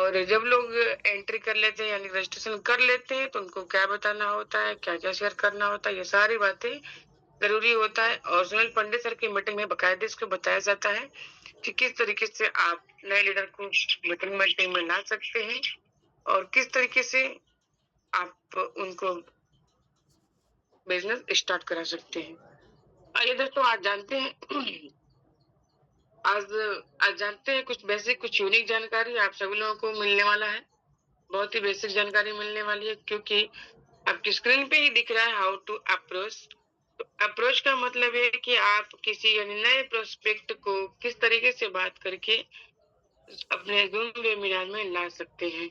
और जब लोग एंट्री कर लेते हैं यानी रजिस्ट्रेशन कर लेते हैं तो उनको क्या बताना होता है, क्या-क्या शेयर करना होता है, ये सारी बातें ज़रूरी होता है और सुनील पंडित सर की मीटिंग में बाकायदे इसको बताया जाता है कि किस तरीके से आप नए लीडर को मीटिंग में ला सकते हैं और किस तरीके से आप उनको बिज़नेस स्टार्ट करा सकते हैं। आइए दोस्तों आज जानते हैं आज आज जानते हैं कुछ बेसिक कुछ यूनिक जानकारी आप सभी लोगों को मिलने वाला है। बहुत ही बेसिक जानकारी मिलने वाली है क्योंकि आपकी स्क्रीन पे ही दिख रहा है हाउ टू अप्रोच। तो अप्रोच का मतलब है कि आप किसी यानी नए प्रोस्पेक्ट को किस तरीके से बात करके अपने ज़ूम वेबिनार में ला सकते हैं।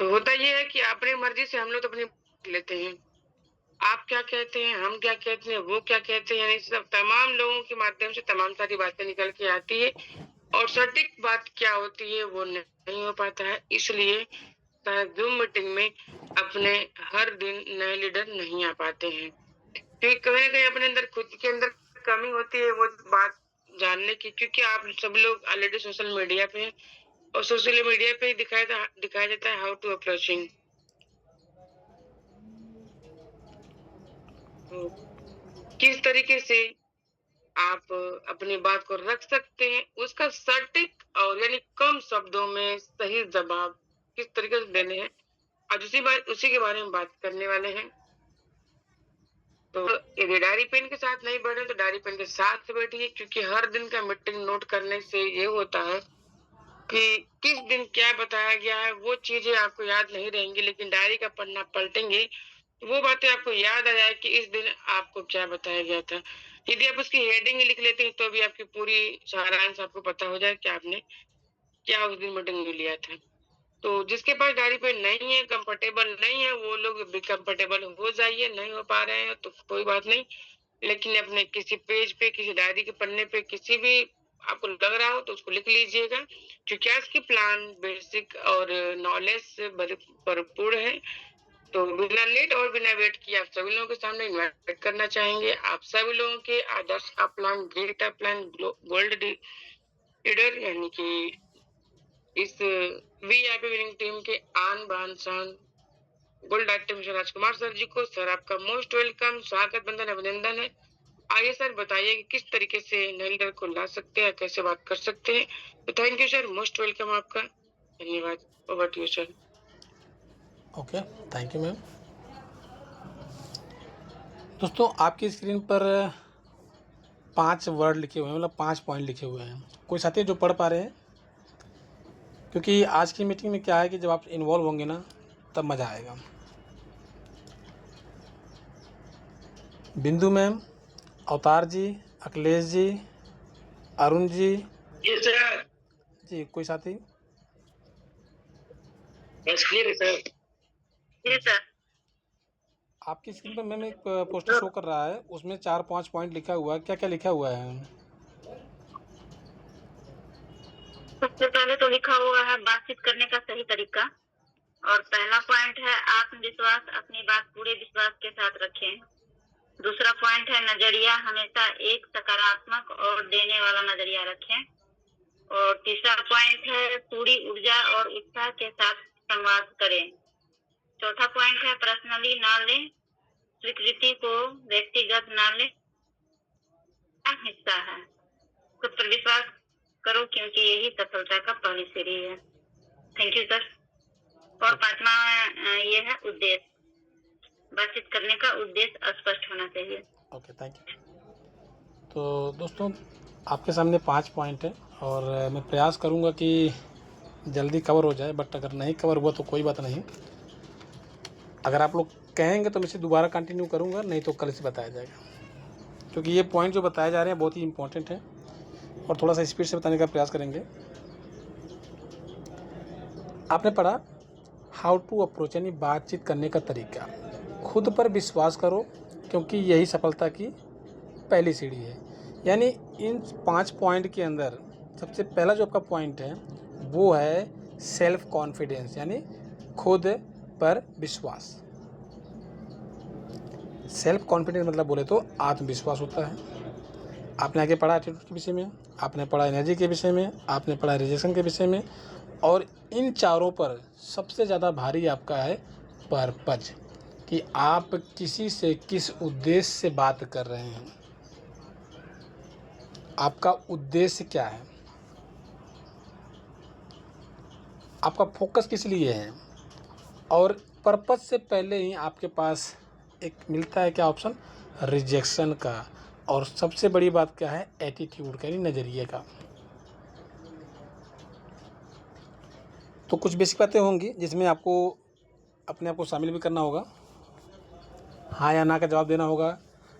तो होता ये है कि अपनी मर्ज़ी से हम लोग तो अपनी लेते हैं। आप क्या कहते हैं, हम क्या कहते हैं, वो क्या कहते हैं, यानी सब तमाम लोगों के माध्यम से तमाम सारी बातें निकल के आती है और सटीक बात क्या होती है वो नहीं हो पाता है। इसलिए शायद ज़ूम मीटिंग में अपने हर दिन नए लीडर नहीं आ पाते हैं। क्योंकि कहीं न कहीं अपने अंदर खुद के अंदर कमी होती है वो बात जानने की क्योंकि आप सब लोग ऑलरेडी सोशल मीडिया पे हैं और सोशल मीडिया पे ही दिखाया जाता है हाउ टू अप्रोचिंग। तो किस तरीके से आप अपनी बात को रख सकते हैं, उसका सटीक और यानी कम शब्दों में सही जवाब किस तरीके से देने हैं, आज उसी के बारे में बात करने वाले हैं। तो यदि डायरी पेन के साथ नहीं बैठे तो डायरी पेन के साथ बैठिए क्योंकि हर दिन का मीटिंग नोट करने से ये होता है कि किस दिन क्या बताया गया है वो चीजें आपको याद नहीं रहेंगी लेकिन डायरी का पन्ना पलटेंगे तो वो बातें आपको याद आ जाए कि इस दिन आपको क्या बताया गया था। यदि आप उसकी हेडिंग लिख लेते हैं तो भी आपकी पूरी सारांश आपको पता हो जाए कि आपने क्या उस दिन मीटिंग में लिया था। तो जिसके पास डायरी पेन नहीं है, कंफर्टेबल नहीं है, वो लोग भी कंफर्टेबल हो जाइए, नहीं हो पा रहे हैं तो कोई बात नहीं। लेकिन अपने किसी पेज पे, किसी डायरी के पन्ने पे, किसी भी आपको लग रहा हो तो उसको लिख लीजिएगा क्योंकि आज की प्लान बेसिक और नॉलेज से भरपूर है। तो बिना लेट और बिना वेट किए आप सभी लोगों के सामने इन्वाइट करना चाहेंगे आप सभी लोगों के आदर्श upline, great upline, gold leader यानी कि इस वीआईपी विनिंग टीम के आन बान शान गोल्ड आइटम मिस्टर राजकुमार सर जी को सर आपका मोस्ट वेलकम, स्वागत, बंधन, अभिनंदन है। आइए सर बताइए कि किस तरीके से नए लीडर को ला सकते हैं, कैसे बात कर सकते हैं। तो thank you sir, most welcome आपका, धन्यवाद। Over to you sir. Okay, thank you ma'am. दोस्तों आपकी स्क्रीन पर 5 वर्ड लिखे हुए हैं, मतलब 5 पॉइंट लिखे हुए हैं। कोई साथी जो पढ़ पा रहे हैं? क्योंकि आज की मीटिंग में क्या है कि जब आप इन्वॉल्व होंगे ना तब मज़ा आएगा। बिंदु मैम, अवतार जी, अखिलेश जी, अरुण जी। जी सर। जी कोई साथी? बस क्लियर है सर। जी सर। आपकी स्क्रीन पर मैम एक पोस्टर शो कर रहा है, उसमें 4-5 पॉइंट लिखा हुआ है। क्या क्या लिखा हुआ है? सबसे पहले तो लिखा हुआ है बातचीत करने का सही तरीका और पहला पॉइंट है आत्मविश्वास, अपनी बात पूरे विश्वास के साथ रखें। दूसरा पॉइंट है नजरिया, हमेशा एक सकारात्मक और देने वाला नजरिया रखें। और तीसरा पॉइंट है पूरी ऊर्जा और उत्साह के साथ संवाद करें। चौथा पॉइंट है पर्सनली ना लें, स्वीकृति को व्यक्तिगत ना लें, हिस्सा है। खुद पर विश्वास करो क्योंकि यही सफलता का पहली सीढ़ी है। Thank you sir. और पांचवा ये है उद्देश्य, बातचीत करने का उद्देश्य स्पष्ट होना चाहिए। Okay, thank you. तो दोस्तों आपके सामने 5 पॉइंट है और मैं प्रयास करूंगा कि जल्दी कवर हो जाए, बट अगर नहीं कवर हुआ तो कोई बात नहीं। अगर आप लोग कहेंगे तो मैं इसे दोबारा कंटिन्यू करूंगा, नहीं तो कल से बताया जाएगा। क्योंकि ये पॉइंट जो बताए जा रहे हैं बहुत ही इंपॉर्टेंट है और थोड़ा सा स्पीड से बताने का प्रयास करेंगे। आपने पढ़ा हाउ टू अप्रोच, यानी बातचीत करने का तरीका। खुद पर विश्वास करो क्योंकि यही सफलता की पहली सीढ़ी है। यानी इन 5 पॉइंट के अंदर सबसे पहला जो आपका पॉइंट है वो है सेल्फ कॉन्फिडेंस, यानी खुद पर विश्वास। सेल्फ कॉन्फिडेंस मतलब बोले तो आत्मविश्वास होता है। आपने आगे पढ़ा एटीट्यूड के विषय में, आपने पढ़ा एनर्जी के विषय में, आपने पढ़ा रिजेक्शन के विषय में और इन चारों पर सबसे ज़्यादा भारी आपका है पर्पज, कि आप किसी से किस उद्देश्य से बात कर रहे हैं, आपका उद्देश्य क्या है, आपका फोकस किस लिए है। और पर्पस से पहले ही आपके पास एक मिलता है क्या ऑप्शन, रिजेक्शन का। और सबसे बड़ी बात क्या है, एटीट्यूड का, यानी नज़रिए का। तो कुछ बेसिक बातें होंगी जिसमें आपको अपने आप को शामिल भी करना होगा, हाँ या ना का जवाब देना होगा।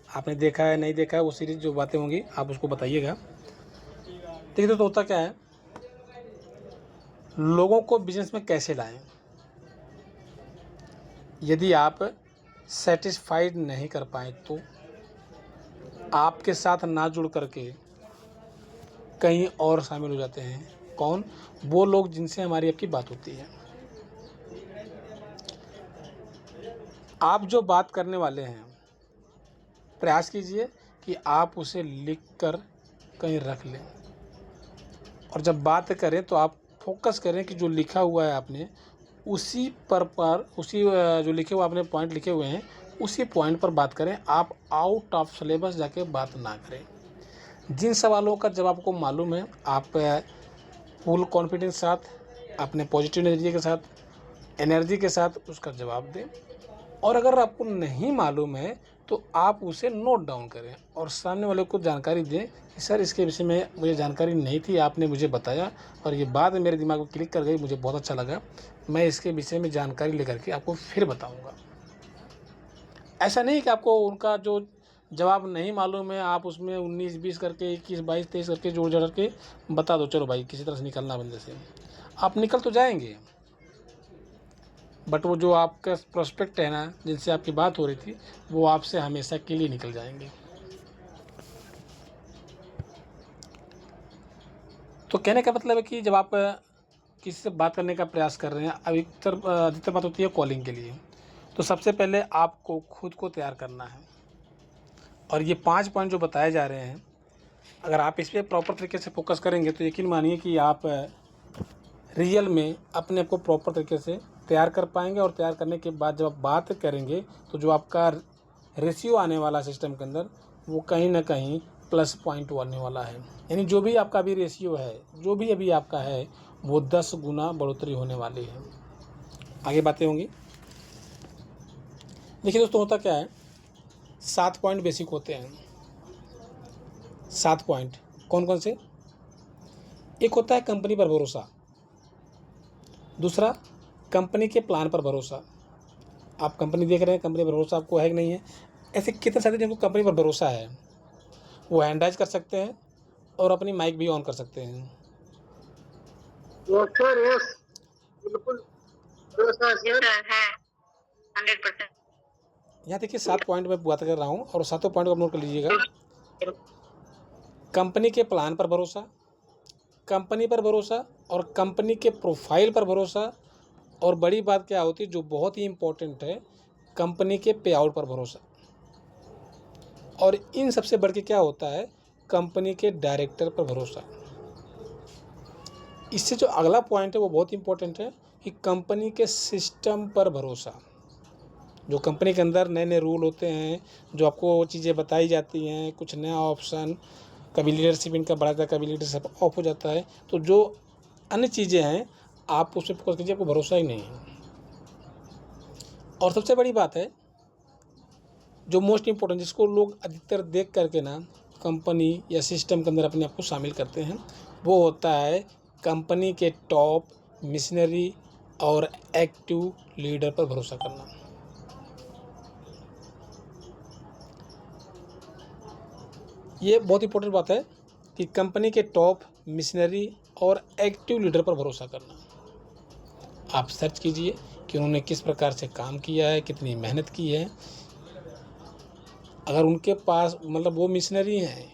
आपने देखा है नहीं देखा है, वो सीरीज जो बातें होंगी आप उसको बताइएगा। देखिए तो होता क्या है, लोगों को बिजनेस में कैसे लाएं। यदि आप सेटिस्फाइड नहीं कर पाए तो आपके साथ ना जुड़ करके कहीं और शामिल हो जाते हैं। कौन? वो लोग जिनसे हमारी आपकी बात होती है। आप जो बात करने वाले हैं, प्रयास कीजिए कि आप उसे लिख कर कहीं रख लें, और जब बात करें तो आप फोकस करें कि जो लिखा हुआ है आपने उसी उसी जो लिखे हुए आपने पॉइंट लिखे हुए हैं उसी पॉइंट पर बात करें। आप आउट ऑफ सिलेबस जाके बात ना करें। जिन सवालों का जवाब आपको मालूम है, आप फुल कॉन्फिडेंस के साथ, अपने पॉजिटिव नज़रिए के साथ, एनर्जी के साथ उसका जवाब दें। और अगर आपको नहीं मालूम है तो आप उसे नोट डाउन करें और सामने वाले को जानकारी दें कि सर इसके विषय में मुझे जानकारी नहीं थी, आपने मुझे बताया और ये बात मेरे दिमाग में क्लिक कर गई, मुझे बहुत अच्छा लगा, मैं इसके विषय में जानकारी लेकर के आपको फिर बताऊंगा। ऐसा नहीं कि आपको उनका जो जवाब नहीं मालूम है आप उसमें 19 20 करके 21 22 23 करके जोड़ जड़ के बता दो, चलो भाई किसी तरह से निकलना बंदे से। आप निकल तो जाएंगे, बट वो जो आपका प्रोस्पेक्ट है ना, जिनसे आपकी बात हो रही थी, वो आपसे हमेशा के लिए निकल जाएंगे। तो कहने का मतलब है कि जब आप किसी से बात करने का प्रयास कर रहे हैं, अधिकतर बात होती है कॉलिंग के लिए, तो सबसे पहले आपको खुद को तैयार करना है। और ये 5 पॉइंट जो बताए जा रहे हैं, अगर आप इस पर प्रॉपर तरीके से फोकस करेंगे तो यकीन मानिए कि आप रियल में अपने आप को प्रॉपर तरीके से तैयार कर पाएंगे। और तैयार करने के बाद जब आप बात करेंगे तो जो आपका रेशियो आने वाला सिस्टम के अंदर, वो कहीं ना कहीं प्लस पॉइंट आने वाला है। यानी जो भी आपका अभी रेशियो है, जो भी अभी आपका है, वो 10 गुना बढ़ोतरी होने वाली है। आगे बातें होंगी। देखिए दोस्तों, होता क्या है, 7 पॉइंट बेसिक होते हैं। 7 पॉइंट कौन कौन से? एक होता है कंपनी पर भरोसा, दूसरा कंपनी के प्लान पर भरोसा। आप कंपनी देख रहे हैं, कंपनी पर भरोसा आपको है कि नहीं है? ऐसे कितने साथी जिनको कंपनी पर भरोसा है, वो हैंड राइज कर सकते हैं और अपनी माइक भी ऑन कर सकते हैं। यस बिल्कुल भरोसा है 100%। यहाँ देखिए 7 पॉइंट मैं बात कर रहा हूँ और 7 पॉइंट को आप नोट कर लीजिएगा। कंपनी के प्लान पर भरोसा, कंपनी पर भरोसा और कंपनी के प्रोफाइल पर भरोसा, और बड़ी बात क्या होती है जो बहुत ही इम्पोर्टेंट है, कंपनी के पे आउट पर भरोसा। और इन सबसे बढ़ के क्या होता है, कंपनी के डायरेक्टर पर भरोसा। इससे जो अगला पॉइंट है वो बहुत इंपॉर्टेंट है कि कंपनी के सिस्टम पर भरोसा। जो कंपनी के अंदर नए नए रूल होते हैं, जो आपको वो चीज़ें बताई जाती हैं, कुछ नया ऑप्शन, कभी लीडरशिप इनका बढ़ाता है, कभी लीडरशिप ऑफ हो जाता है, तो जो अन्य चीज़ें हैं आप उस पर फोकस कीजिए, आपको भरोसा ही नहीं है। और सबसे बड़ी बात है जो मोस्ट इम्पोर्टेंट, जिसको लोग अधिकतर देख करके ना कंपनी या सिस्टम के अंदर अपने आप को शामिल करते हैं, वो होता है कंपनी के टॉप मिशनरी और एक्टिव लीडर पर भरोसा करना। ये बहुत इंपॉर्टेंट बात है कि कंपनी के टॉप मिशनरी और एक्टिव लीडर पर भरोसा करना। आप सर्च कीजिए कि उन्होंने किस प्रकार से काम किया है, कितनी मेहनत की है। अगर उनके पास मतलब वो मिशनरी हैं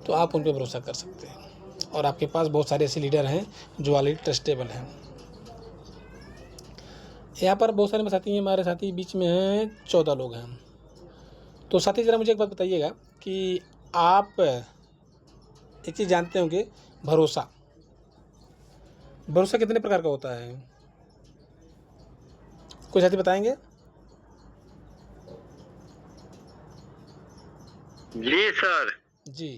तो आप उन पर भरोसा कर सकते हैं। और आपके पास बहुत सारे ऐसे लीडर हैं जो ऑलरेडी ट्रस्टेबल हैं। यहाँ पर बहुत सारे साथी हैं, हमारे साथी बीच में हैं 14 लोग हैं। तो साथी ज़रा मुझे एक बात बताइएगा कि आप एक चीज़ जानते होंगे, भरोसा। भरोसा कितने प्रकार का होता है? कोई साथी बताएंगे? जी सर। जी।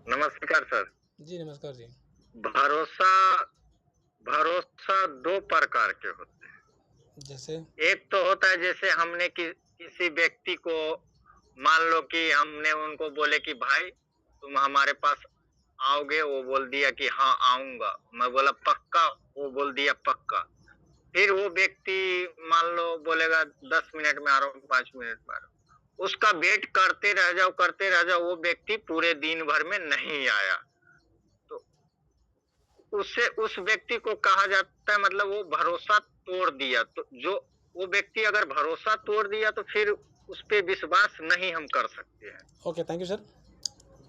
नमस्कार सर। जी नमस्कार जी। भरोसा भरोसा दो प्रकार के होते हैं। जैसे? एक तो होता है जैसे हमने किसी व्यक्ति को, मान लो कि हमने उनको बोले कि भाई तुम हमारे पास आओगे, वो बोल दिया कि हाँ आऊंगा। मैं बोला पक्का, वो बोल दिया पक्का। फिर वो व्यक्ति मान लो बोलेगा 10 मिनट में आ रहा हूँ, 5 मिनट में आ रहा हूँ। उसका वेट करते रह जाओ, वो व्यक्ति पूरे दिन भर में नहीं आया, तो उससे उस व्यक्ति को कहा जाता है मतलब वो भरोसा तोड़ दिया। तो जो वो व्यक्ति अगर भरोसा तोड़ दिया तो फिर उस पे विश्वास नहीं हम कर सकते हैं, ओके, थैंक यू सर।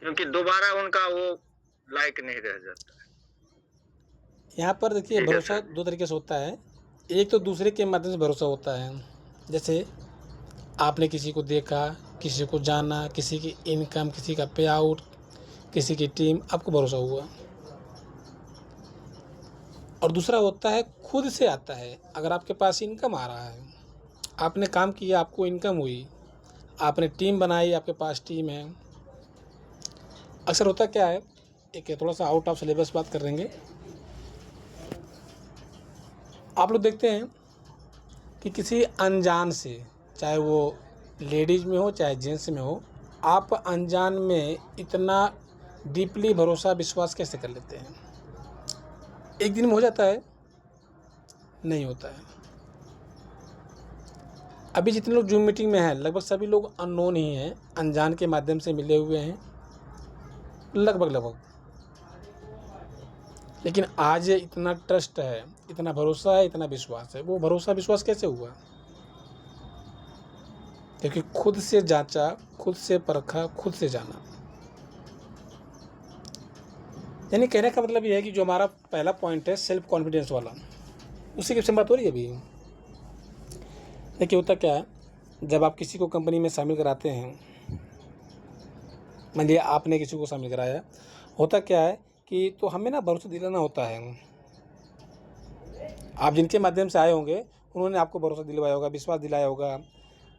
क्योंकि दोबारा उनका वो लायक नहीं रह जाता है। यहाँ पर देखिए, ठीक है भरोसा सर। दो तरीके से होता है। एक तो दूसरे के माध्यम से भरोसा होता है, जैसे आपने किसी को देखा, किसी को जाना, किसी की इनकम, किसी का पे आउट, किसी की टीम, आपको भरोसा हुआ। और दूसरा होता है खुद से आता है। अगर आपके पास इनकम आ रहा है, आपने काम किया, आपको इनकम हुई, आपने टीम बनाई, आपके पास टीम है। अक्सर होता क्या है, एक थोड़ा सा आउट ऑफ सिलेबस बात कर लेंगे। आप लोग देखते हैं कि किसी अनजान से, चाहे वो लेडीज़ में हो चाहे जेंट्स में हो, आप अनजान में इतना डीपली भरोसा विश्वास कैसे कर लेते हैं? एक दिन में हो जाता है? नहीं होता है। अभी जितने लोग जूम मीटिंग में हैं, लगभग सभी लोग अननोन ही हैं, अनजान के माध्यम से मिले हुए हैं, लगभग। लेकिन आज इतना ट्रस्ट है, इतना भरोसा है, इतना विश्वास है। वो भरोसा विश्वास कैसे हुआ? क्योंकि खुद से जांचा, खुद से परखा, खुद से जाना। यानी कहने का मतलब ये है कि जो हमारा पहला पॉइंट है सेल्फ कॉन्फिडेंस वाला, उसी की बात हो रही है अभी। देखिए होता क्या है, जब आप किसी को कंपनी में शामिल कराते हैं, मान लिया आपने किसी को शामिल कराया, होता क्या है कि तो हमें ना भरोसा दिलाना होता है। आप जिनके माध्यम से आए होंगे उन्होंने आपको भरोसा दिलवाया होगा, विश्वास दिलाया होगा।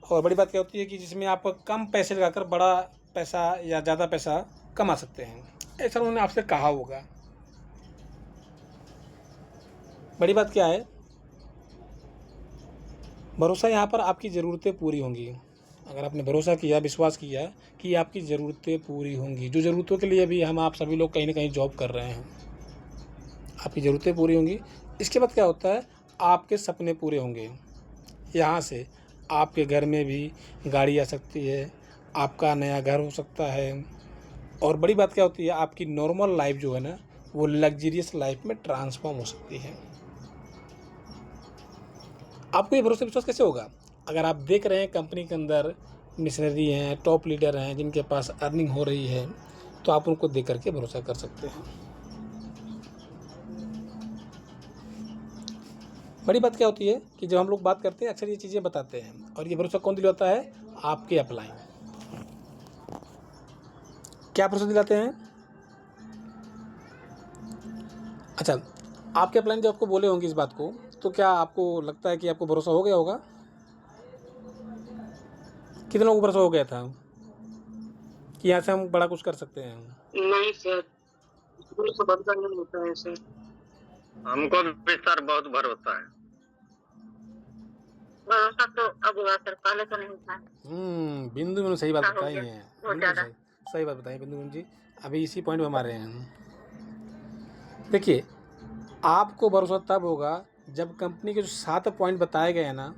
और बड़ी बात क्या होती है कि जिसमें आप कम पैसे लगाकर बड़ा पैसा या ज़्यादा पैसा कमा सकते हैं, ऐसा उन्होंने आपसे कहा होगा। बड़ी बात क्या है, भरोसा यहाँ पर आपकी ज़रूरतें पूरी होंगी। अगर आपने भरोसा किया, विश्वास किया कि आपकी ज़रूरतें पूरी होंगी, जो ज़रूरतों के लिए भी हम आप सभी लोग कहीं ना कहीं जॉब कर रहे हैं, आपकी ज़रूरतें पूरी होंगी। इसके बाद क्या होता है, आपके सपने पूरे होंगे। यहाँ से आपके घर में भी गाड़ी आ सकती है, आपका नया घर हो सकता है। और बड़ी बात क्या होती है, आपकी नॉर्मल लाइफ जो है ना, वो लग्जरियस लाइफ में ट्रांसफॉर्म हो सकती है। आपको ये भरोसा विश्वास कैसे होगा? अगर आप देख रहे हैं कंपनी के अंदर मिशनरी हैं, टॉप लीडर हैं, जिनके पास अर्निंग हो रही है, तो आप उनको देख करके भरोसा कर सकते हैं। बड़ी बात क्या होती है कि जब हम लोग बात करते हैं अक्सर ये चीज़ें बताते हैं, और ये भरोसा कौन दिलाता है? आपके अपलाइन। क्या भरोसा दिलाते हैं? अच्छा, आपके अपलाइन जब आपको बोले होंगे इस बात को, तो क्या आपको लगता है कि आपको भरोसा हो गया होगा? कितने लोगों को भरोसा हो गया था कि यहाँ से हम बड़ा कुछ कर सकते हैं? नहीं सर, तो भरोसा नहीं होता है सर। हमको भी सर बहुत भरोसा है। भरोसा तो अब हुआ सर, पहले तो नहीं था। बिंदु मैंने सही बात हाँ, हो बताई गया, है। बहुत बिल्कुल ज्यादा। सही बात बताई बिंदु जी। अभी इसी पॉइंट पे हम आ रहे हैं। देखिए, आपको भरोसा तब होगा जब कंपनी के जो 7 पॉइंट बताए गए हैं ना,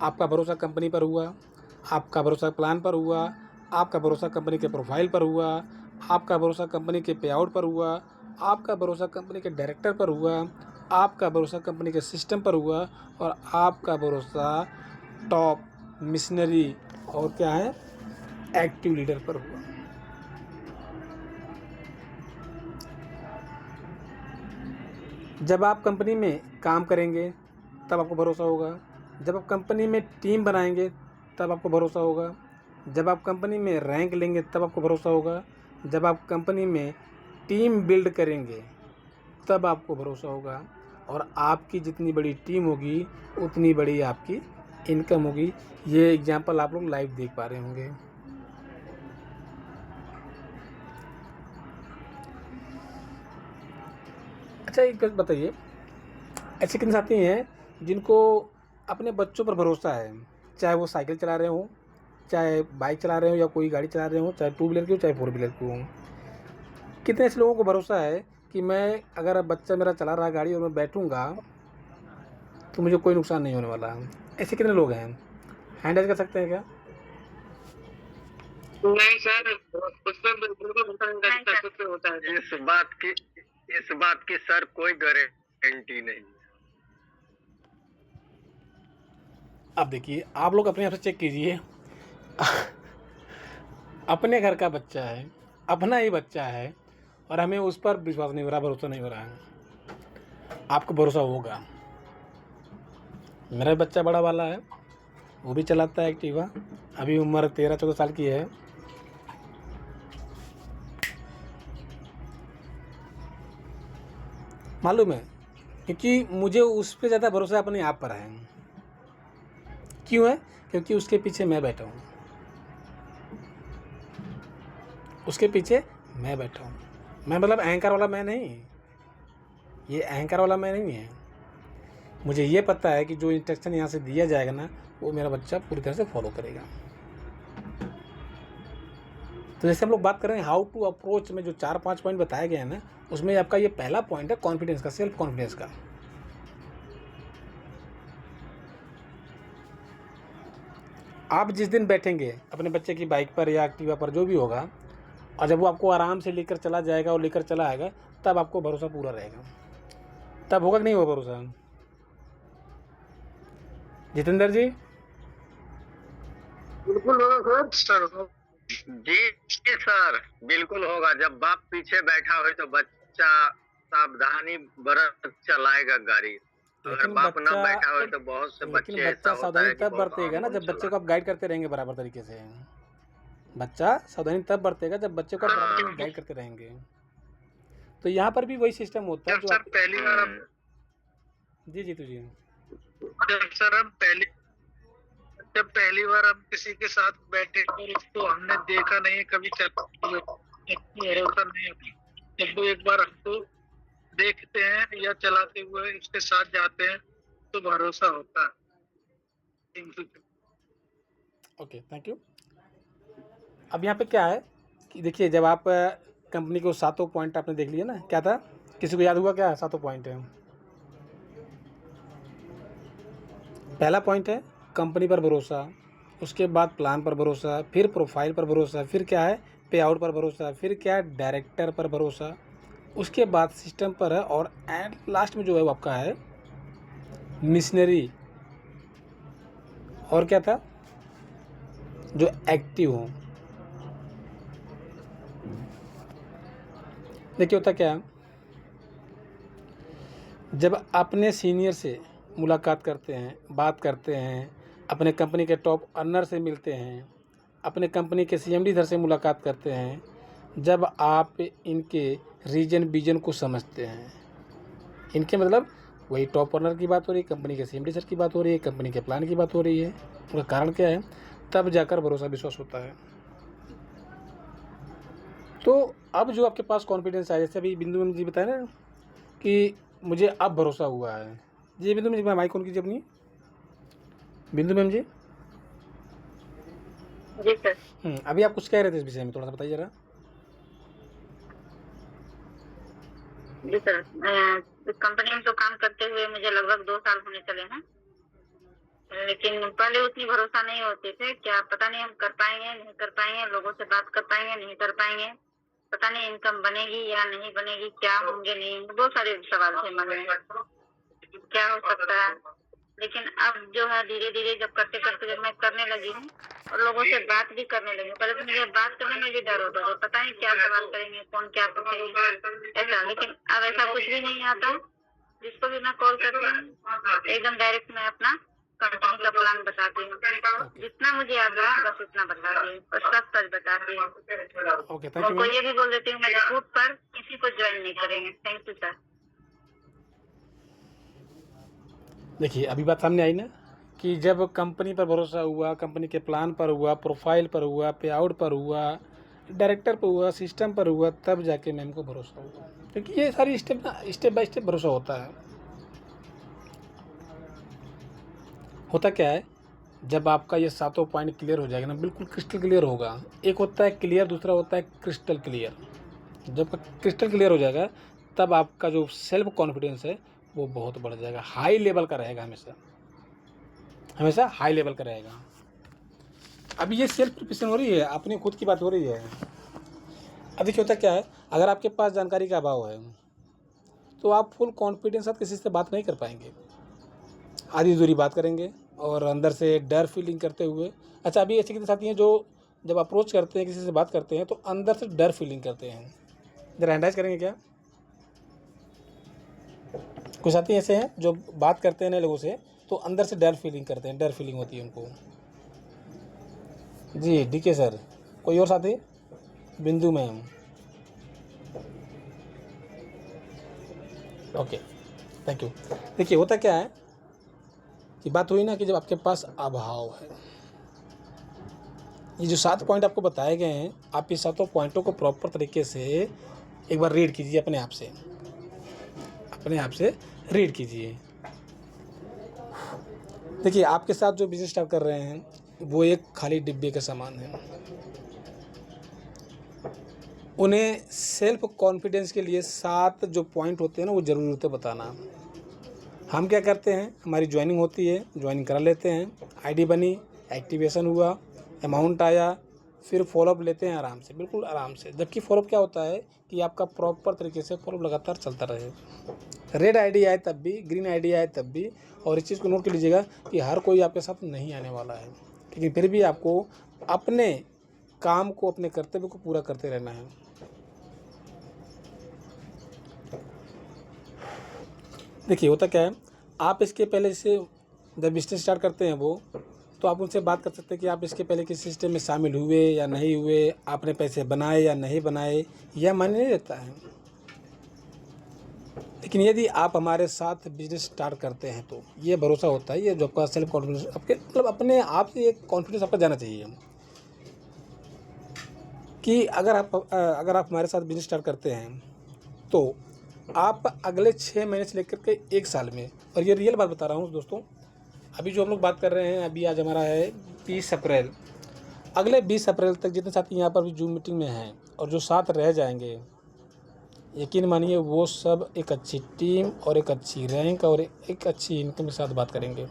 आपका भरोसा कंपनी पर हुआ, आपका भरोसा प्लान पर हुआ, आपका भरोसा कंपनी के प्रोफाइल पर हुआ, आपका भरोसा कंपनी के पे आउट पर हुआ, आपका भरोसा कंपनी के डायरेक्टर पर हुआ, आपका भरोसा कंपनी के सिस्टम पर हुआ, और आपका भरोसा टॉप मिशनरी और क्या है, एक्टिव लीडर पर हुआ। जब आप कंपनी में काम करेंगे तब आपको भरोसा होगा, जब आप कंपनी में टीम बनाएंगे तब आपको भरोसा होगा, जब आप कंपनी में रैंक लेंगे तब आपको भरोसा होगा, जब आप कंपनी में टीम बिल्ड करेंगे तब आपको भरोसा होगा, और आपकी जितनी बड़ी टीम होगी उतनी बड़ी आपकी इनकम होगी। ये एग्जांपल आप लोग लाइव देख पा रहे होंगे। अच्छा, एक बात बताइए, ऐसे कितने साथी हैं जिनको अपने बच्चों पर भरोसा है, चाहे वो साइकिल चला रहे हों, चाहे बाइक चला रहे हो, या कोई गाड़ी चला रहे हो, चाहे टू व्हीलर की हो चाहे फोर व्हीलर की हो। कितने ऐसे लोगों को भरोसा है कि मैं अगर बच्चा मेरा चला रहा है गाड़ी और मैं बैठूंगा तो मुझे कोई नुकसान नहीं होने वाला। ऐसे कितने लोग हैं, हैंड रेज कर सकते हैं क्या? नहीं सर, उसमें बिल्कुल होता है। इस बात की सर कोई गारंटी नहीं। अब देखिए, आप लोग अपने आप से चेक कीजिए। अपने घर का बच्चा है, अपना ही बच्चा है, और हमें उस पर विश्वास नहीं हो रहा, भरोसा नहीं हो रहा है। आपको भरोसा होगा। मेरा बच्चा बड़ा वाला है, वो भी चलाता है एक्टिवा, अभी उम्र 13-14 साल की है। मालूम है, क्योंकि मुझे उस पर ज़्यादा भरोसा अपने आप पर है। क्यों है? क्योंकि उसके पीछे मैं बैठा हूँ, उसके पीछे मैं बैठा हूँ। मैं मतलब अहंकार वाला मैं नहीं, ये अहंकार वाला मैं नहीं है। मुझे ये पता है कि जो इंस्ट्रक्शन यहाँ से दिया जाएगा ना, वो मेरा बच्चा पूरी तरह से फॉलो करेगा। तो जैसे हम लोग बात कर रहे हैं हाउ टू अप्रोच में, जो 4-5 पॉइंट बताए गए हैं ना, उसमें आपका ये पहला पॉइंट है कॉन्फिडेंस का, सेल्फ कॉन्फिडेंस का। आप जिस दिन बैठेंगे अपने बच्चे की बाइक पर या एक्टिवा पर, जो भी होगा, और जब वो आपको आराम से लेकर चला जाएगा और लेकर चला आएगा, तब आपको भरोसा पूरा रहेगा। तब होगा कि नहीं होगा भरोसा? जितेंद्र जी? बिल्कुल होगा सर। जी सर, बिल्कुल होगा। जब बाप पीछे बैठा हो तो बच्चा सावधानी बरत चलाएगा गाड़ी। अगर लेकिन बाप ना बच्चा बैठा हो तो बहुत से बच्चे ऐसा होता सावधानी है कि तब बहुत बरतेगा ना आम जब बच्चे को चलाते आप गाइड करते रहेंगे बराबर तरीके से। बच्चा सावधानी तब बरतेगा जब बच्चे को आप बराबर तरीके से गाइड करते रहेंगे। तो यहाँ पर भी वही सिस्टम होता है जब जो सर आप... पहली बार हम जी जी जी। जब सर हम पहली बार हम किसी के साथ बैठे और उसको हमने देखा नहीं है, कभी चलाते हुए, भरोसा नहीं होता। जब वो एक बार हमको देखते हैं या चलाते हुए उसके साथ जाते हैं तो भरोसा होता है। Thank you. Okay, thank you. अब यहाँ पे क्या है कि देखिए, जब आप कंपनी को 7 पॉइंट आपने देख लिया ना, क्या था, किसी को याद हुआ क्या 7 पॉइंट है? पहला पॉइंट है कंपनी पर भरोसा, उसके बाद प्लान पर भरोसा, फिर प्रोफाइल पर भरोसा, फिर क्या है पे आउट पर भरोसा, फिर क्या है डायरेक्टर पर भरोसा, उसके बाद सिस्टम पर है, और एंड लास्ट में जो है वो आपका है मिशनरी। और क्या था? जो एक्टिव हो। देखिए होता क्या है, जब अपने सीनियर से मुलाकात करते हैं, बात करते हैं, अपने कंपनी के टॉप अर्नर से मिलते हैं, अपने कंपनी के सीएमडी सर से मुलाकात करते हैं, जब आप इनके रीजन विजन को समझते हैं, इनके मतलब वही टॉप अर्नर की बात हो रही है, कंपनी के सीएमडी सर की बात हो रही है, कंपनी के प्लान की बात हो रही है, उसका कारण क्या है, तब जाकर भरोसा विश्वास होता है। तो अब जो आपके पास कॉन्फिडेंस है, जैसे अभी बिंदु मैम जी बताया ना कि मुझे अब भरोसा हुआ है। जी बिंदु मैम जी, माइक ऑन कीजिए अपनी। बिंदु मैम जी। जी सर। अभी आप कुछ कह रहे थे इस विषय में, थोड़ा सा बताइए जरा। जी सर, इस कंपनी में तो काम करते हुए मुझे लगभग 2 साल होने चले हैं, लेकिन पहले उतनी भरोसा नहीं होते थे। क्या पता नहीं हम कर पाएंगे नहीं कर पाएंगे, लोगों से बात कर पाएंगे नहीं कर पाएंगे, पता नहीं इनकम बनेगी या नहीं बनेगी, क्या होंगे नहीं, बहुत सारे सवाल थे मन में, क्या हो सकता है। लेकिन अब जो है धीरे धीरे जब करते करते जब मैं करने लगी हूँ और लोगों से बात भी करने लगी, पहले तो मुझे बात करने में भी डर होता था, पता नहीं क्या सवाल करेंगे, कौन क्या पूछेंगे ऐसा। लेकिन अब ऐसा कुछ भी नहीं आता, जिसको भी मैं कॉल करती हूँ एकदम डायरेक्ट मैं अपना कंपनी का प्लान बताती हूँ, जितना मुझे आता है बस उतना बताती हूँ और सब सच बताती हूँ। ओके, थैंक यू उनको ये भी बोल देती हूँ मैं झूठ पर किसी को ज्वाइन नहीं करेंगे। Thank you sir. देखिए अभी बात सामने आई ना कि जब कंपनी पर भरोसा हुआ, कंपनी के प्लान पर हुआ, प्रोफाइल पर हुआ, पे आउट पर हुआ, डायरेक्टर पर हुआ, सिस्टम पर हुआ, तब जाके मैम को भरोसा हुआ। क्योंकि ये सारी स्टेप बाय स्टेप भरोसा होता है। होता क्या है, जब आपका ये सातों पॉइंट क्लियर हो जाएगा ना, बिल्कुल क्रिस्टल क्लियर होगा। एक होता है क्लियर, दूसरा होता है क्रिस्टल क्लियर। जब क्रिस्टल क्लियर हो जाएगा तब आपका जो सेल्फ कॉन्फिडेंस है वो बहुत बढ़ जाएगा, हाई लेवल का रहेगा, हमेशा हाई लेवल का रहेगा। अभी ये सेल्फ प्रिपरेशन हो रही है, अपनी खुद की बात हो रही है। अभी क्या होता क्या है, अगर आपके पास जानकारी का अभाव है तो आप फुल कॉन्फिडेंस साथ किसी से बात नहीं कर पाएंगे, आधी अधूरी बात करेंगे और अंदर से डर फीलिंग करते हुए। अच्छा, अभी ऐसे कितने साथी हैं जो जब अप्रोच करते हैं, किसी से बात करते हैं तो अंदर से डर फीलिंग करते हैं। जरा हैंडाइज करेंगे क्या? कुछ साथी ऐसे हैं जो बात करते हैं नए लोगों से तो अंदर से डर फीलिंग करते हैं, डर फीलिंग होती है उनको। जी डीके सर, कोई और साथी? बिंदु मैम, ओके, थैंक यू। देखिए होता क्या है कि बात हुई ना कि जब आपके पास अभाव है, ये जो 7 पॉइंट आपको बताए गए हैं, आप इस 7 पॉइंटों को प्रॉपर तरीके से एक बार रीड कीजिए, अपने आप से रीड कीजिए। देखिए आपके साथ जो बिजनेस स्टार्ट कर रहे हैं वो एक खाली डिब्बे के समान है। उन्हें सेल्फ कॉन्फिडेंस के लिए 7 जो पॉइंट होते हैं ना वो ज़रूरी होते बताना। हम क्या करते हैं, हमारी ज्वाइनिंग होती है, ज्वाइनिंग करा लेते हैं, आईडी बनी, एक्टिवेशन हुआ, अमाउंट आया, फिर फॉलोअप लेते हैं आराम से, बिल्कुल आराम से। जबकि फॉलोअप क्या होता है कि आपका प्रॉपर तरीके से फॉलोअप लगातार चलता रहे। रेड आईडी आए तब भी, ग्रीन आईडी आए तब भी। और इस चीज़ को नोट कर लीजिएगा कि हर कोई आपके साथ नहीं आने वाला है, लेकिन फिर भी आपको अपने काम को, अपने कर्तव्य को पूरा करते रहना है। देखिए होता क्या है, आप इसके पहले से जब बिजनेस स्टार्ट करते हैं वो, तो आप उनसे बात कर सकते हैं कि आप इसके पहले किस सिस्टम में शामिल हुए या नहीं हुए, आपने पैसे बनाए या नहीं बनाए, यह मायने नहीं रहता है। लेकिन यदि आप हमारे साथ बिजनेस स्टार्ट करते हैं तो ये भरोसा होता है, ये जो आपका सेल्फ कॉन्फिडेंस, आपके मतलब अपने आप से एक कॉन्फिडेंस आपका जाना चाहिए कि अगर आप हमारे साथ बिजनेस स्टार्ट करते हैं तो आप अगले 6 महीने से लेकर के 1 साल में, और ये रियल बात बता रहा हूँ दोस्तों, अभी जो हम लोग बात कर रहे हैं, अभी आज हमारा है 20 अप्रैल, अगले 20 अप्रैल तक जितने साथी यहाँ पर भी जूम मीटिंग में हैं और जो साथ रह जाएंगे, यकीन मानिए वो सब एक अच्छी टीम और एक अच्छी रैंक और एक अच्छी इनकम के साथ बात करेंगे।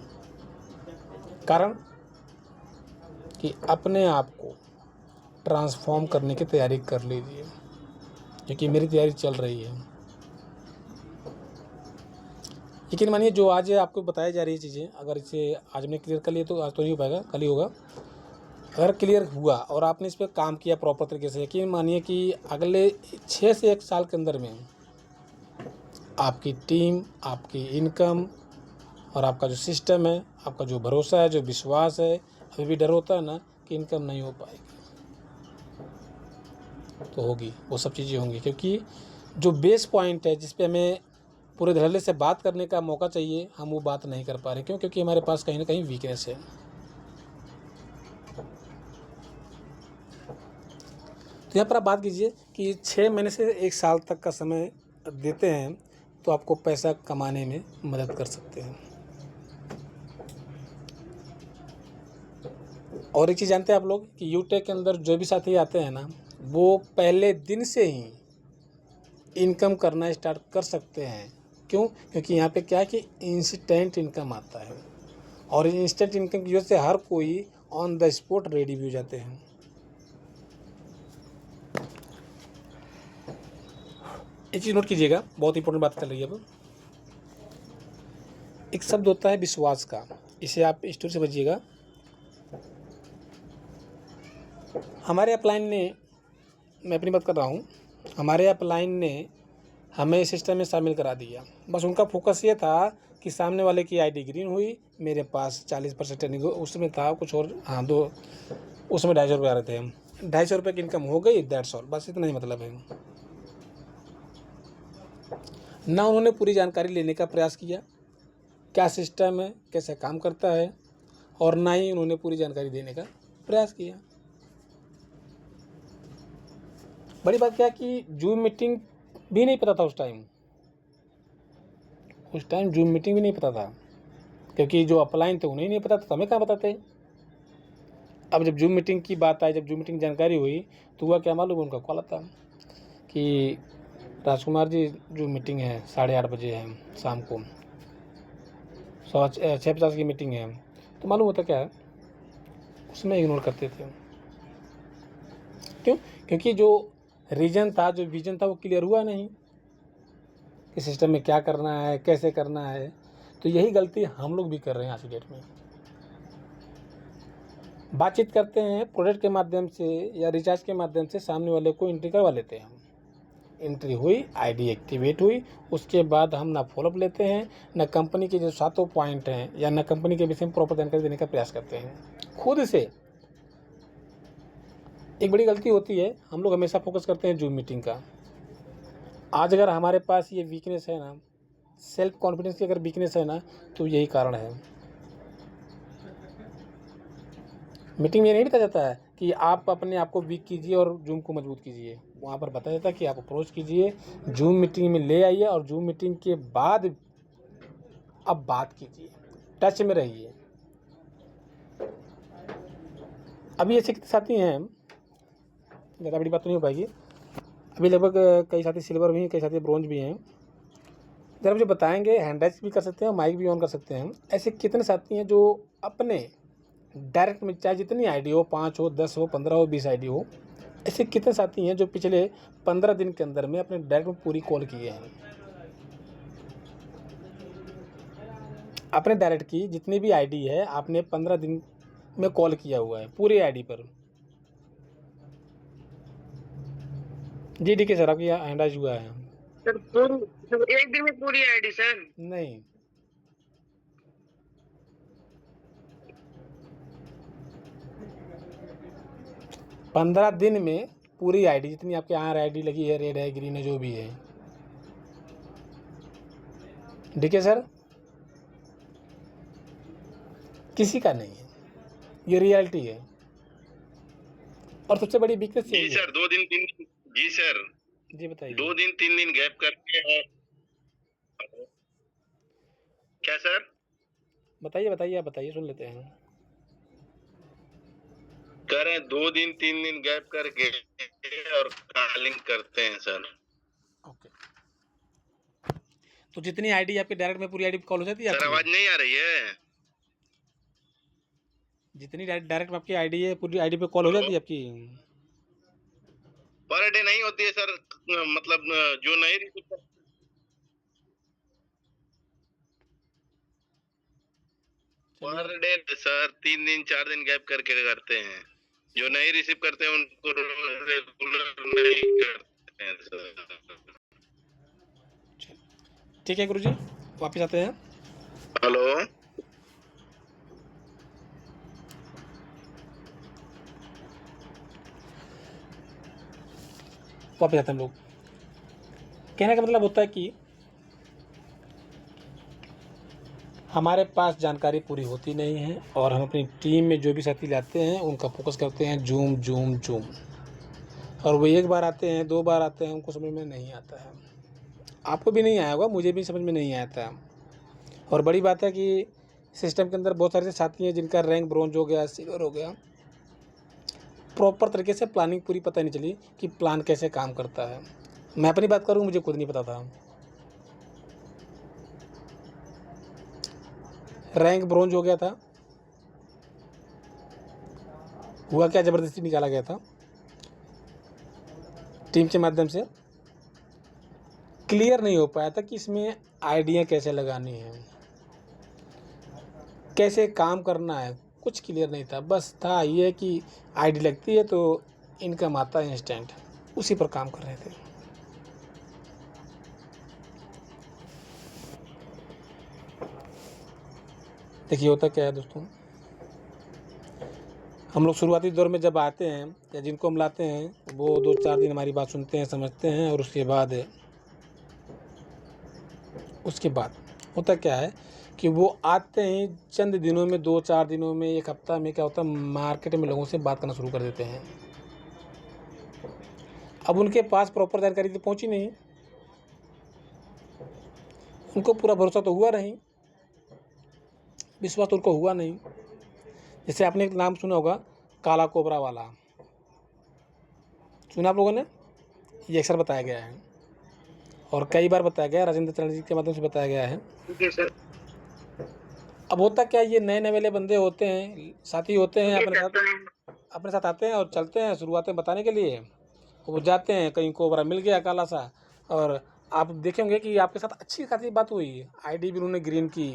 कारण कि अपने आप को ट्रांसफॉर्म करने की तैयारी कर लीजिए, क्योंकि मेरी तैयारी चल रही है। यकीन मानिए जो आज आपको बताई जा रही चीज़ें, अगर इसे आज हमने क्लियर कर लिए तो आज तो नहीं हो पाएगा, कल ही होगा। अगर क्लियर हुआ और आपने इस पर काम किया प्रॉपर तरीके से, यकीन मानिए कि अगले 6 से 1 साल के अंदर में आपकी टीम, आपकी इनकम और आपका जो सिस्टम है, आपका जो भरोसा है, जो विश्वास है, अभी भी डर होता है ना कि इनकम नहीं हो पाएगी, तो होगी, वो सब चीज़ें होंगी। क्योंकि जो बेस पॉइंट है जिस पे हमें पूरे धड़ल्ले से बात करने का मौका चाहिए, हम वो बात नहीं कर पा रहे। क्यों? क्योंकि हमारे पास कहीं ना कहीं वीकनेस है। तो यहाँ पर आप बात कीजिए कि 6 महीने से 1 साल तक का समय देते हैं तो आपको पैसा कमाने में मदद कर सकते हैं। और एक चीज़ जानते हैं आप लोग कि यूटेक के अंदर जो भी साथी आते हैं ना, वो पहले दिन से ही इनकम करना स्टार्ट कर सकते हैं। क्यों? क्योंकि यहाँ पे क्या है कि इंस्टेंट इनकम आता है, और इंस्टेंट इनकम की वजह से हर कोई ऑन द स्पॉट रेडी भी हो जाते हैं। एक चीज़ नोट कीजिएगा, बहुत इंपॉर्टेंट बात कर रही है। अब एक शब्द होता है विश्वास का, इसे आप स्टोरी से बचिएगा। हमारे अपलाइन ने, मैं अपनी बात कर रहा हूँ, हमारे अपलाइन ने हमें सिस्टम में शामिल करा दिया। बस उनका फोकस ये था कि सामने वाले की आईडी ग्रीन हुई, मेरे पास 40% टर्निंग उसमें था कुछ और, हाँ उसमें 250 रुपये आ रहे थे, 250 रुपये की इनकम हो गई, दैट्स ऑल, बस इतना ही मतलब है। ना उन्होंने पूरी जानकारी लेने का प्रयास किया, क्या सिस्टम है, कैसे काम करता है, और ना ही उन्होंने पूरी जानकारी देने का प्रयास किया। बड़ी बात क्या कि जूम मीटिंग भी नहीं पता था उस टाइम जूम मीटिंग भी नहीं पता था, क्योंकि जो अपलाइन थे उन्हें नहीं पता था, हमें कहाँ बताते। अब जब जूम मीटिंग की बात आई, जब जूम मीटिंग जानकारी हुई, तो हुआ क्या मालूम, उनका कॉल आता कि राजकुमार जी जो मीटिंग है 8:30 बजे है शाम को, 6:50 की मीटिंग है। तो मालूम होता क्या है, उसमें इग्नोर करते थे। क्यों? क्योंकि जो रीजन था, जो विजन था, वो क्लियर हुआ नहीं कि सिस्टम में क्या करना है, कैसे करना है। तो यही गलती हम लोग भी कर रहे हैं आज की डेट में। बातचीत करते हैं प्रोडक्ट के माध्यम से या रिचार्ज के माध्यम से, सामने वाले को एंट्री करवा लेते हैं हम। एंट्री हुई, आईडी एक्टिवेट हुई, उसके बाद हम ना फॉलोअप लेते हैं, ना कंपनी के जो 7 पॉइंट हैं या ना कंपनी के विषय में प्रॉपर जानकारी देने का प्रयास करते हैं खुद से। एक बड़ी गलती होती है, हम लोग हमेशा फोकस करते हैं जूम मीटिंग का। आज अगर हमारे पास ये वीकनेस है ना, सेल्फ कॉन्फिडेंस की अगर वीकनेस है ना, तो यही कारण है। मीटिंग में नहीं बताया जाता है कि आप अपने आप को वीक कीजिए और जूम को मजबूत कीजिए। वहाँ पर बताया जाता है कि आप अप्रोच कीजिए, जूम मीटिंग में ले आइए, और जूम मीटिंग के बाद अब बात कीजिए, टच में रहिए। अभी ऐसे कितने साथी हैं, ज़्यादा बड़ी बात तो नहीं हो पाएगी। अभी लगभग कई साथी सिल्वर भी हैं, कई साथी ब्रॉन्ज भी हैं। जरा मुझे बताएंगे, हैंड राइज भी कर सकते हैं, माइक भी ऑन कर सकते हैं। ऐसे कितने साथी हैं जो अपने डायरेक्ट में, चाहे जितनी आईडी हो, 5 हो, 10 हो, 15 हो, 20 आईडी हो, ऐसे कितने साथी हैं जो पिछले 15 दिन के अंदर में अपने डायरेक्ट में पूरी कॉल किए हैं? अपने डायरेक्ट की जितनी भी आईडी है, आपने 15 दिन में कॉल किया हुआ है पूरी आईडी पर। जी ठीक है सर, आपकी हैंड राइज हुआ है। सर पूरी एक दिन में पूरी आईडी सर? नहीं, पंद्रह दिन में पूरी आईडी, जितनी आपके यहाँ आईडी लगी है, रेड है, ग्रीन है, जो भी है। ठीक है सर, किसी का नहीं है, ये रियलिटी है। और सबसे बड़ी वीकनेस जी सर, 2 दिन 3 दिन, जी सर, जी बताइए। 2 दिन 3 दिन गैप करके है। क्या सर? बताइए बताइए, आप बताइए, सुन लेते हैं। कह रहे हैं 2 दिन 3 दिन गैप करके और कॉलिंग करते हैं सर। ओके, तो जितनी आईडी आपके डायरेक्ट में पूरी आईडी कॉल हो जाती है सर आपकी? आवाज नहीं आ रही है? जितनी डायरेक्ट में आपकी आईडी है, पूरी आईडी पे कॉल हो जाती है आपकी? पर डे नहीं होती है सर, मतलब जो नहीं रिसीव कर, पर डे सर 3 दिन 4 दिन गैप करके करते हैं। जो नहीं रिसीव करते हैं उनको रेगुलर नहीं करते हैं सर। ठीक है गुरुजी, वापस आते हैं। हेलो, वापस आते हैं हम लोग। कहने का मतलब होता है कि हमारे पास जानकारी पूरी होती नहीं है, और हम अपनी टीम में जो भी साथी लाते हैं उनका फोकस करते हैं जूम जूम जूम, और वो एक बार आते हैं, 2 बार आते हैं, उनको समझ में नहीं आता है। आपको भी नहीं आया होगा, मुझे भी समझ में नहीं आया था। और बड़ी बात है कि सिस्टम के अंदर बहुत सारे साथी हैं जिनका रैंक ब्रॉन्ज हो गया, सिल्वर हो गया, प्रॉपर तरीके से प्लानिंग पूरी पता नहीं चली कि प्लान कैसे काम करता है। मैं अपनी बात करूँ, मुझे खुद नहीं पता था। रैंक ब्रॉन्ज हो गया था, हुआ क्या, ज़बरदस्ती निकाला गया था टीम के माध्यम से। क्लियर नहीं हो पाया था कि इसमें आइडिया कैसे लगानी है, कैसे काम करना है, कुछ क्लियर नहीं था। बस था ये कि आईडी लगती है तो इनकम आता है इंस्टेंट, उसी पर काम कर रहे थे। देखिए होता क्या है दोस्तों, हम लोग शुरुआती दौर में जब आते हैं या जिनको हम लाते हैं, वो 2-4 दिन हमारी बात सुनते हैं, समझते हैं, और उसके बाद होता क्या है कि वो आते ही चंद दिनों में, 2-4 दिनों में, 1 हफ्ता में क्या होता है, मार्केट में लोगों से बात करना शुरू कर देते हैं। अब उनके पास प्रॉपर जानकारी तो पहुंची नहीं, उनको पूरा भरोसा तो हुआ नहीं, विश्वास तो उनको हुआ नहीं। जैसे आपने एक नाम सुना होगा, काला कोबरा वाला, सुना आप लोगों ने? ये अक्सर बताया गया है और कई बार बताया गया, राजेंद्र चरण जी के माध्यम से बताया गया है। जी सर। अब होता क्या है, ये नए वाले बंदे होते हैं, साथी होते हैं, अपने साथ आते हैं और चलते हैं शुरुआत में बताने के लिए। वो जाते हैं, कहीं कोबरा मिल गया काला सा, और आप देखेंगे कि आपके साथ अच्छी खासी बात हुई, आईडी भी उन्होंने ग्रीन की,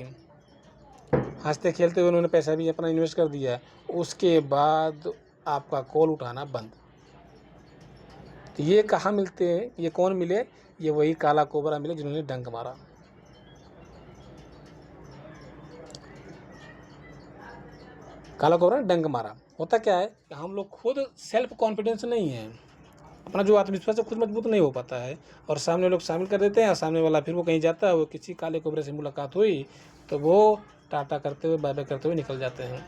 हंसते खेलते हुए उन्होंने पैसा भी अपना इन्वेस्ट कर दिया, उसके बाद आपका कॉल उठाना बंद। तो ये कहाँ मिलते हैं, ये कौन मिले? ये वही काला कोबरा मिले जिन्होंने डंक मारा। काला कोबरा ने डंक मारा। होता क्या है कि हम लोग खुद सेल्फ कॉन्फिडेंस नहीं है, अपना जो आत्मविश्वास है खुद मजबूत नहीं हो पाता है, और सामने लोग शामिल कर देते हैं, और सामने वाला फिर वो कहीं जाता है, वो किसी काले कोबरे से मुलाकात हुई तो वो टाटा करते हुए, बाय बाय करते हुए निकल जाते हैं।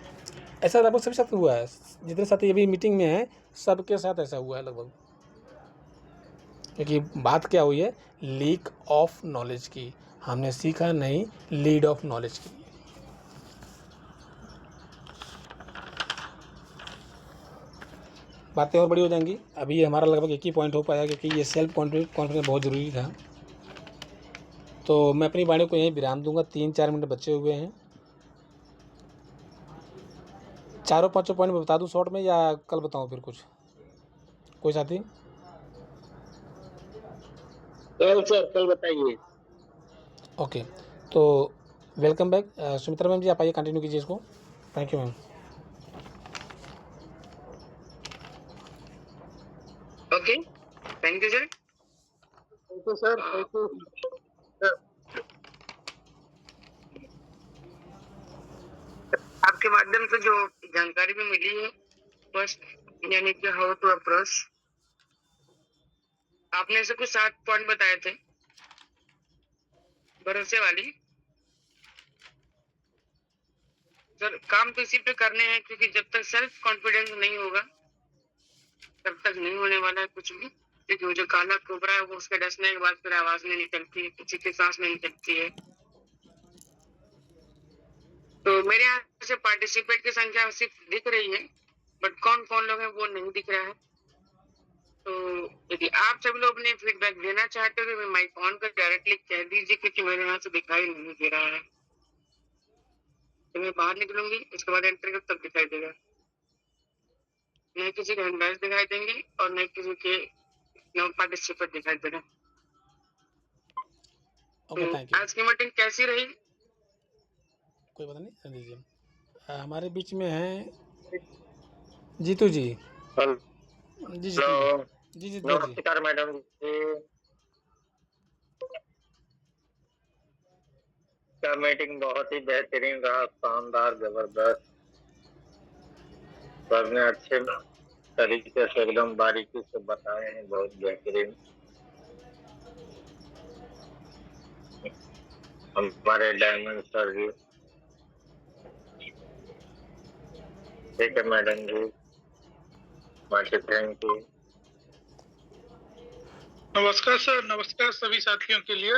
ऐसा लगभग सभी साथ हुआ है, जितने साथी अभी मीटिंग में हैं सबके साथ ऐसा हुआ है लगभग। क्योंकि बात क्या हुई है, लीक ऑफ नॉलेज की, हमने सीखा नहीं, लीड ऑफ नॉलेज की। बातें और बड़ी हो जाएंगी, अभी हमारा लगभग एक ही पॉइंट हो पाया, क्योंकि ये सेल्फ कॉन्फिडेंस बहुत ज़रूरी था। तो मैं अपनी वाणी को यहीं विराम दूंगा, 3-4 मिनट बचे हुए हैं। चारों पांचों पॉइंट बता दूं शॉर्ट में, या कल बताऊं फिर कुछ? कोई साथी? कल बताइए। ओके, तो वेलकम बैक। सुमित्रा मैम जी, आप आइए, कंटिन्यू कीजिए इसको। Thank you ma'am. Okay, thank you sir. Thank you sir, thank you. आपके माध्यम से जो जानकारी भी मिली है, फर्स्ट यानी कि हाउ टू अप्रोच, आपने ऐसे कुछ 7 पॉइंट बताए थे भरोसे वाली। सर काम तो इसी पे करने हैं, क्योंकि जब तक सेल्फ कॉन्फिडेंस नहीं होगा तब तक नहीं होने वाला है कुछ भी। क्योंकि वो जो काला कोबरा है, वो उसके डसने के बाद फिर आवाज नहीं निकलती है, किसी की सांस नहीं निकलती है। तो मेरे यहाँ से पार्टिसिपेट की संख्या सिर्फ दिख रही है, बट कौन कौन लोग हैं वो नहीं दिख रहा है। तो यदि आप सभी लोग अपने फीडबैक देना चाहते हो तो माइक ऑन कर डायरेक्टली कह दीजिए, क्योंकि मेरे यहाँ से दिखाई नहीं दे रहा है। तो मैं बाहर निकलूंगी, उसके बाद एंटर कर तब दिखाई देगा। नहीं किसी के हैंडबैग दिखाई देंगे और नहीं किसी के नो पार्टिसिपेट दिखाई दे रहे। Okay, thank you. आज की मीटिंग कैसी रही? कोई पता नहीं, रहने दीजिए। हमारे बीच में हैं जीतू जी। जी जीतू जी, जी जीतू जी। नमस्कार मैडम जी। का मीटिंग बहुत ही बेहतरीन रहा, शानदार, जबरदस्त। सर ने अच्छे तरीके से एकदम बारीकी से बताए हैं, बहुत बेहतरीन। हमारे डायमंड सर जी, ठीक है मैडम जी, थैंक यू। नमस्कार सर, नमस्कार सभी साथियों के लिए।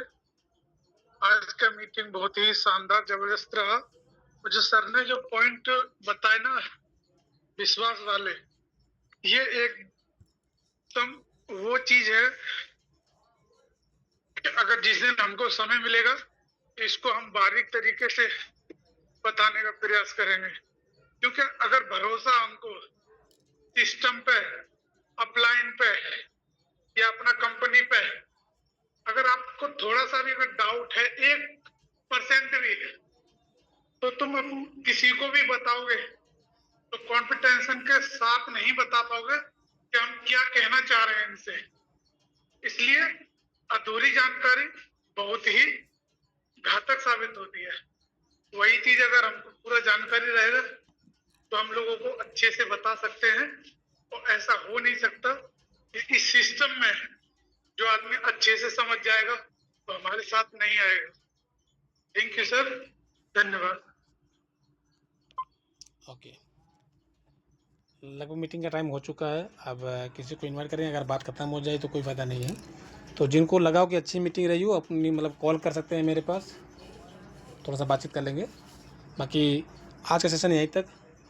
आज का मीटिंग बहुत ही शानदार, जबरदस्त रहा। और जो सर ने जो पॉइंट बताए ना, विश्वास वाले, ये एकदम वो चीज है कि अगर जिस दिन हमको समय मिलेगा इसको हम बारीक तरीके से बताने का प्रयास करेंगे। क्योंकि अगर भरोसा हमको सिस्टम पे, अपलाइन पे या अपना कंपनी पे, अगर आपको थोड़ा सा भी अगर डाउट है 1% भी, तो तुम किसी को भी बताओगे तो कॉन्फिडेंस के साथ नहीं बता पाओगे कि हम क्या कहना चाह रहे हैं इनसे। इसलिए अधूरी जानकारी बहुत ही घातक साबित होती है। वही चीज अगर हमको पूरा जानकारी रहेगा तो हम लोगों को अच्छे से बता सकते हैं। और ऐसा हो नहीं सकता कि इस सिस्टम में जो आदमी अच्छे से समझ जाएगा तो हमारे साथ नहीं आएगा। थैंक यू सर, धन्यवाद। ओके, लगभग मीटिंग का टाइम हो चुका है। अब किसी को इन्वाइट करें, अगर बात खत्म हो जाए तो कोई फ़ायदा नहीं है। तो जिनको लगा हो कि अच्छी मीटिंग रही हो, अपनी मतलब कॉल कर सकते हैं मेरे पास, थोड़ा सा बातचीत कर लेंगे। बाकी आज का सेशन यहीं तक,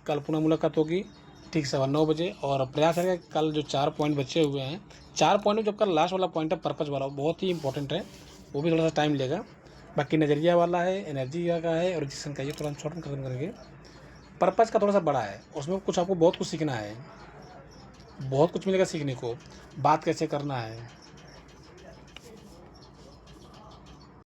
कल पुनः मुलाकात होगी ठीक 9:15 बजे। और प्रयास है कि कल जो 4 पॉइंट बचे हुए हैं, 4 पॉइंट में जो कल लास्ट वाला पॉइंट है पर्पज़ वाला, वो बहुत ही इंपॉर्टेंट है, वो भी थोड़ा सा टाइम लेगा। बाकी नज़रिया वाला है, एनर्जी का है और जिसम का, ये थोड़ा शॉर्ट में खत्म करेंगे। पर्पज़ का थोड़ा सा बड़ा है, उसमें कुछ आपको बहुत कुछ सीखना है, बहुत कुछ मिलेगा सीखने को। बात कैसे करना है,